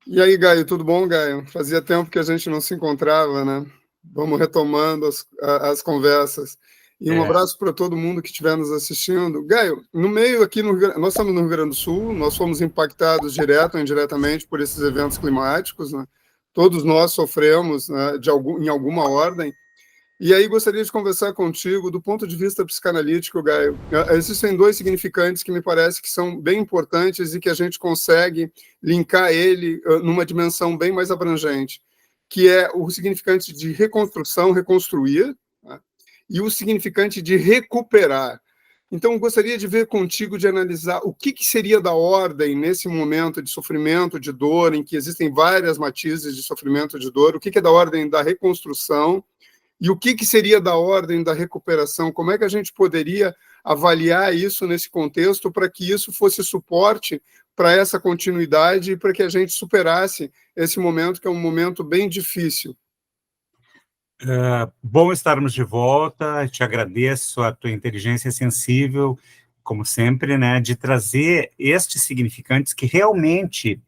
E aí, Gaio, tudo bom, Gaio? Fazia tempo que a gente não se encontrava, né? Vamos retomando as conversas. E um abraço para todo mundo que estiver nos assistindo. Gaio, no meio aqui, nós estamos no Rio Grande do Sul, nós fomos impactados direto ou indiretamente por esses eventos climáticos, né? Todos nós sofremos, né, em alguma ordem. E aí gostaria de conversar contigo do ponto de vista psicanalítico, Gaio. Existem dois significantes que me parece que são bem importantes e que a gente consegue linkar ele numa dimensão bem mais abrangente, que é o significante de reconstrução, reconstruir, né? E o significante de recuperar. Então, gostaria de ver contigo, de analisar o que seria da ordem nesse momento de sofrimento, de dor, em que existem várias matizes de sofrimento, de dor, o que é da ordem da reconstrução, e o que seria da ordem da recuperação? Como é que a gente poderia avaliar isso nesse contexto para que isso fosse suporte para essa continuidade e para que a gente superasse esse momento, que é um momento bem difícil? Bom estarmos de volta, te agradeço a tua inteligência sensível, como sempre, né, de trazer estes significantes que realmente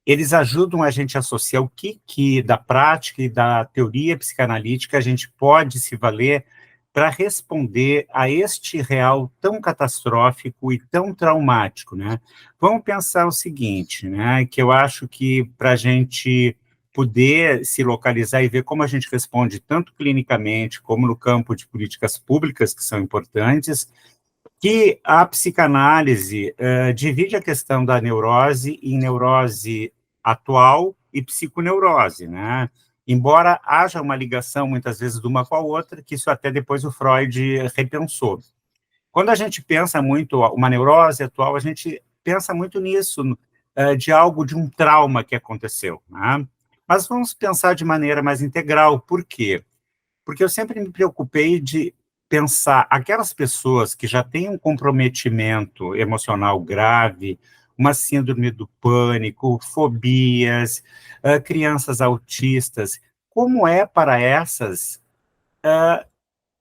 eles ajudam a gente a associar o que da prática e da teoria psicanalítica a gente pode se valer para responder a este real tão catastrófico e tão traumático, né? Vamos pensar o seguinte, né, que eu acho que para a gente poder se localizar e ver como a gente responde tanto clinicamente como no campo de políticas públicas, que são importantes, que a psicanálise divide a questão da neurose em neurose atual e psiconeurose, né? Embora haja uma ligação, muitas vezes, de uma com a outra, que isso até depois o Freud repensou. Quando a gente pensa muito uma neurose atual, a gente pensa muito nisso, de algo, de um trauma que aconteceu, né? Mas vamos pensar de maneira mais integral. Por quê? Porque eu sempre me preocupei de pensar aquelas pessoas que já têm um comprometimento emocional grave, uma síndrome do pânico, fobias, crianças autistas, como é para essas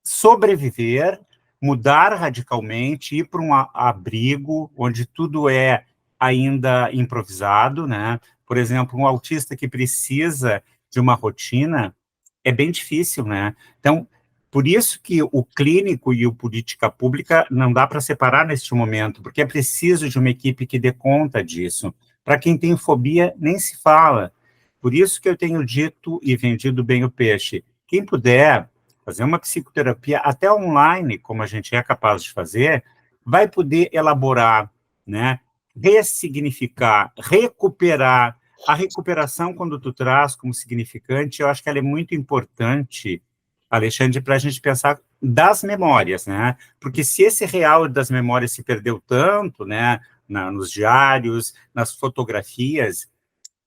sobreviver, mudar radicalmente, ir para um abrigo onde tudo é ainda improvisado, né? Por exemplo, um autista que precisa de uma rotina, é bem difícil, né? Então, por isso que o clínico e o política pública não dá para separar neste momento, porque é preciso de uma equipe que dê conta disso. Para quem tem fobia, nem se fala. Por isso que eu tenho dito e vendido bem o peixe. Quem puder fazer uma psicoterapia, até online, como a gente é capaz de fazer, vai poder elaborar, né? Ressignificar, recuperar. A recuperação, quando tu traz como significante, eu acho que ela é muito importante, Alexandre, para a gente pensar das memórias, né? Porque se esse real das memórias se perdeu tanto, né, nos diários, nas fotografias,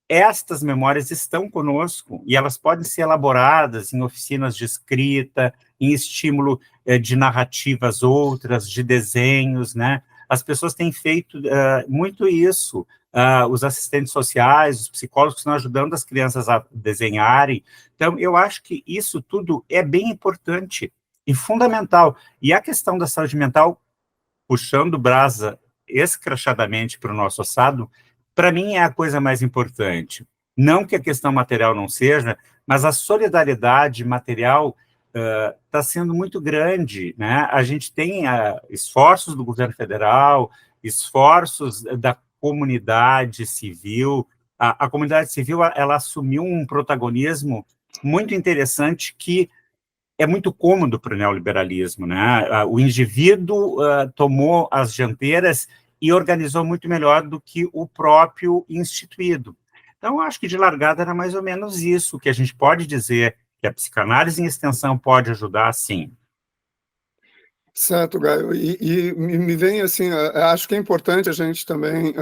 estas memórias estão conosco e elas podem ser elaboradas em oficinas de escrita, em estímulo de narrativas outras, de desenhos, né? As pessoas têm feito muito isso. Os assistentes sociais, os psicólogos estão ajudando as crianças a desenharem. Então, eu acho que isso tudo é bem importante e fundamental. E a questão da saúde mental, puxando brasa escrachadamente para o nosso assado, para mim é a coisa mais importante. Não que a questão material não seja, mas a solidariedade material está sendo muito grande, né? A gente tem esforços do governo federal, esforços da comunidade civil. A comunidade civil, ela assumiu um protagonismo muito interessante que é muito cômodo para o neoliberalismo, né? O indivíduo tomou as dianteiras e organizou muito melhor do que o próprio instituído. Então, acho que de largada era mais ou menos isso que a gente pode dizer, que a psicanálise em extensão pode ajudar, sim. Certo, Gaio. E me vem assim, acho que é importante a gente também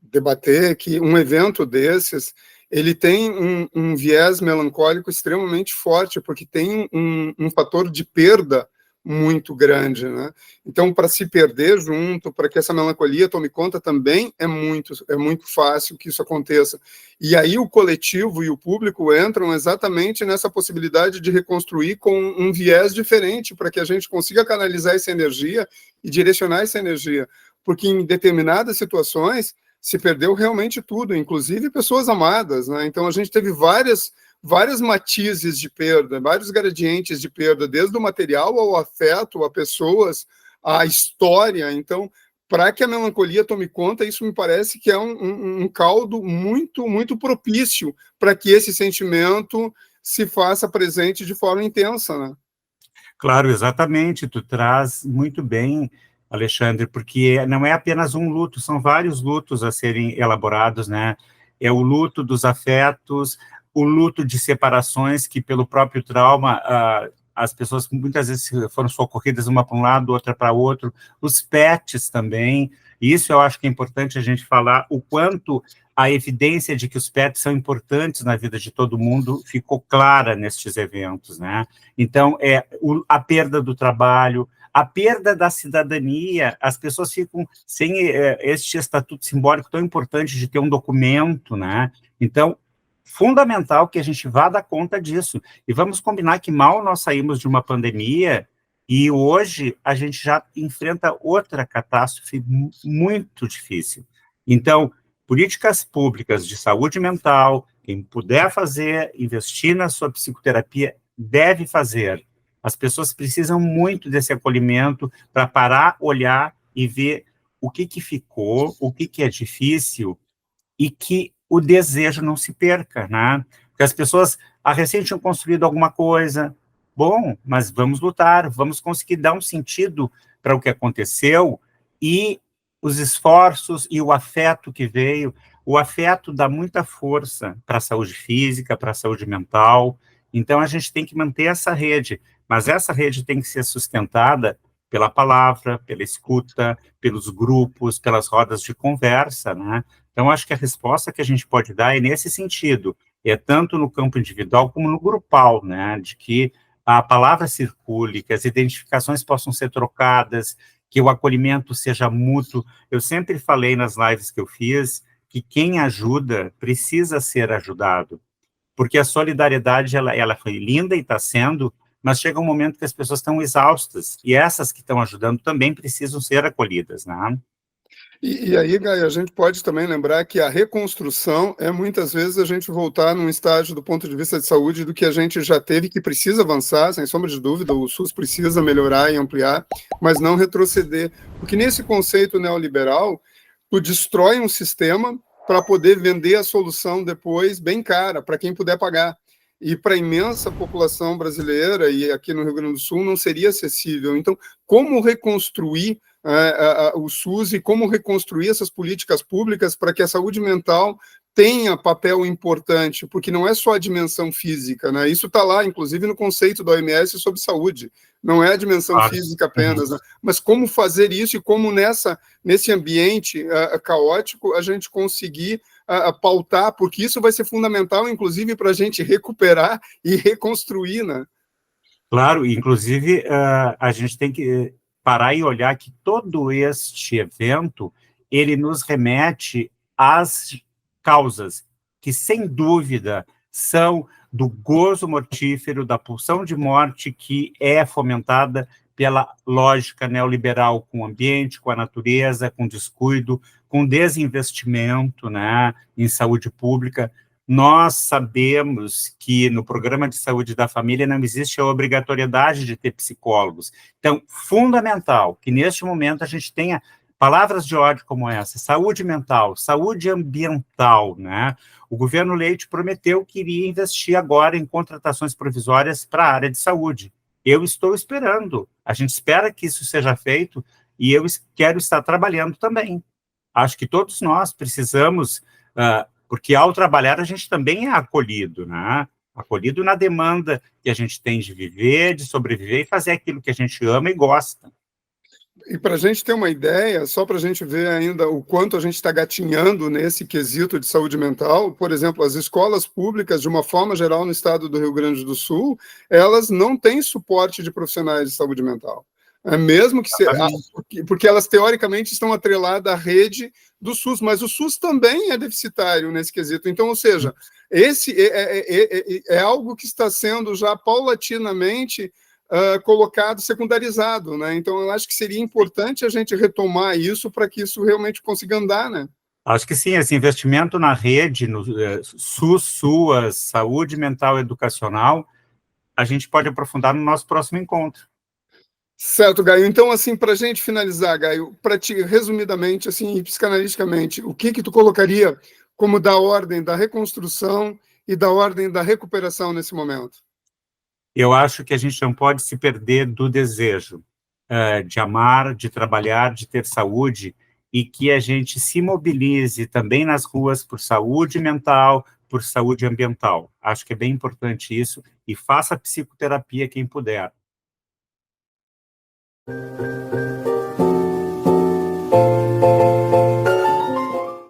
debater que um evento desses, ele tem um viés melancólico extremamente forte, porque tem um fator de perda muito grande, né? Então, para se perder junto, para que essa melancolia tome conta também é muito fácil que isso aconteça. E aí o coletivo e o público entram exatamente nessa possibilidade de reconstruir com um viés diferente, para que a gente consiga canalizar essa energia e direcionar essa energia, porque em determinadas situações se perdeu realmente tudo, inclusive pessoas amadas, né? Então a gente teve várias matizes de perda, vários gradientes de perda, desde o material ao afeto, a pessoas, a história. Então, para que a melancolia tome conta, isso me parece que é um caldo muito, muito propício para que esse sentimento se faça presente de forma intensa, né? Claro, exatamente, tu traz muito bem, Alexandre, porque não é apenas um luto, são vários lutos a serem elaborados, né? É o luto dos afetos, o luto de separações que, pelo próprio trauma, as pessoas muitas vezes foram socorridas uma para um lado, outra para outro, os pets também, e isso eu acho que é importante a gente falar, o quanto a evidência de que os pets são importantes na vida de todo mundo ficou clara nestes eventos, né? Então, a perda do trabalho, a perda da cidadania, as pessoas ficam sem este estatuto simbólico tão importante de ter um documento, né? Então, fundamental que a gente vá dar conta disso. E vamos combinar que mal nós saímos de uma pandemia e hoje a gente já enfrenta outra catástrofe muito difícil. Então, políticas públicas de saúde mental, quem puder fazer, investir na sua psicoterapia, deve fazer. As pessoas precisam muito desse acolhimento para parar, olhar e ver o que ficou, o que é difícil e que o desejo não se perca, né? Porque as pessoas, recém tinham construído alguma coisa, bom, mas vamos lutar, vamos conseguir dar um sentido para o que aconteceu e os esforços e o afeto que veio, o afeto dá muita força para a saúde física, para a saúde mental, então a gente tem que manter essa rede, mas essa rede tem que ser sustentada pela palavra, pela escuta, pelos grupos, pelas rodas de conversa, né? Então, acho que a resposta que a gente pode dar é nesse sentido, é tanto no campo individual como no grupal, né? De que a palavra circule, que as identificações possam ser trocadas, que o acolhimento seja mútuo. Eu sempre falei nas lives que eu fiz que quem ajuda precisa ser ajudado, porque a solidariedade, ela foi linda e está sendo, mas chega um momento que as pessoas estão exaustas, e essas que estão ajudando também precisam ser acolhidas, né? E aí, Gaia, a gente pode também lembrar que a reconstrução é muitas vezes a gente voltar num estágio do ponto de vista de saúde do que a gente já teve, que precisa avançar, sem sombra de dúvida, o SUS precisa melhorar e ampliar, mas não retroceder. Porque nesse conceito neoliberal, tu destrói um sistema para poder vender a solução depois bem cara, para quem puder pagar. E para a imensa população brasileira, e aqui no Rio Grande do Sul, não seria acessível. Então, como reconstruir o SUS e como reconstruir essas políticas públicas para que a saúde mental tenha papel importante, porque não é só a dimensão física, né? Isso está lá, inclusive, no conceito da OMS sobre saúde. Não é a dimensão física apenas, né? Mas como fazer isso e como nesse ambiente caótico a gente conseguir pautar, porque isso vai ser fundamental, inclusive, para a gente recuperar e reconstruir, né? Claro, inclusive, a gente tem que parar e olhar que todo este evento, ele nos remete às causas que, sem dúvida, são do gozo mortífero, da pulsão de morte que é fomentada pela lógica neoliberal com o ambiente, com a natureza, com descuido, com desinvestimento, né, em saúde pública. Nós sabemos que no programa de saúde da família não existe a obrigatoriedade de ter psicólogos. Então, fundamental que neste momento a gente tenha palavras de ódio como essa, saúde mental, saúde ambiental, né? O governo Leite prometeu que iria investir agora em contratações provisórias para a área de saúde. Eu estou esperando, a gente espera que isso seja feito e eu quero estar trabalhando também. Acho que todos nós precisamos, porque ao trabalhar a gente também é acolhido, né? Acolhido na demanda que a gente tem de viver, de sobreviver e fazer aquilo que a gente ama e gosta. E para a gente ter uma ideia, só para a gente ver ainda o quanto a gente está gatinhando nesse quesito de saúde mental, por exemplo, as escolas públicas, de uma forma geral, no estado do Rio Grande do Sul, elas não têm suporte de profissionais de saúde mental. Mesmo que porque elas teoricamente estão atreladas à rede do SUS, mas o SUS também é deficitário nesse quesito. Então, ou seja, esse é algo que está sendo já paulatinamente colocado, secundarizado, né? Então, eu acho que seria importante a gente retomar isso para que isso realmente consiga andar, né? Acho que sim, esse investimento na rede, no SUS, SUAS, saúde mental educacional, a gente pode aprofundar no nosso próximo encontro. Certo, Gaio. Então, assim, para a gente finalizar, Gaio, para ti, resumidamente, assim, psicanaliticamente, o que tu colocaria como da ordem da reconstrução e da ordem da recuperação nesse momento? Eu acho que a gente não pode se perder do desejo de amar, de trabalhar, de ter saúde, e que a gente se mobilize também nas ruas por saúde mental, por saúde ambiental. Acho que é bem importante isso, e faça psicoterapia quem puder.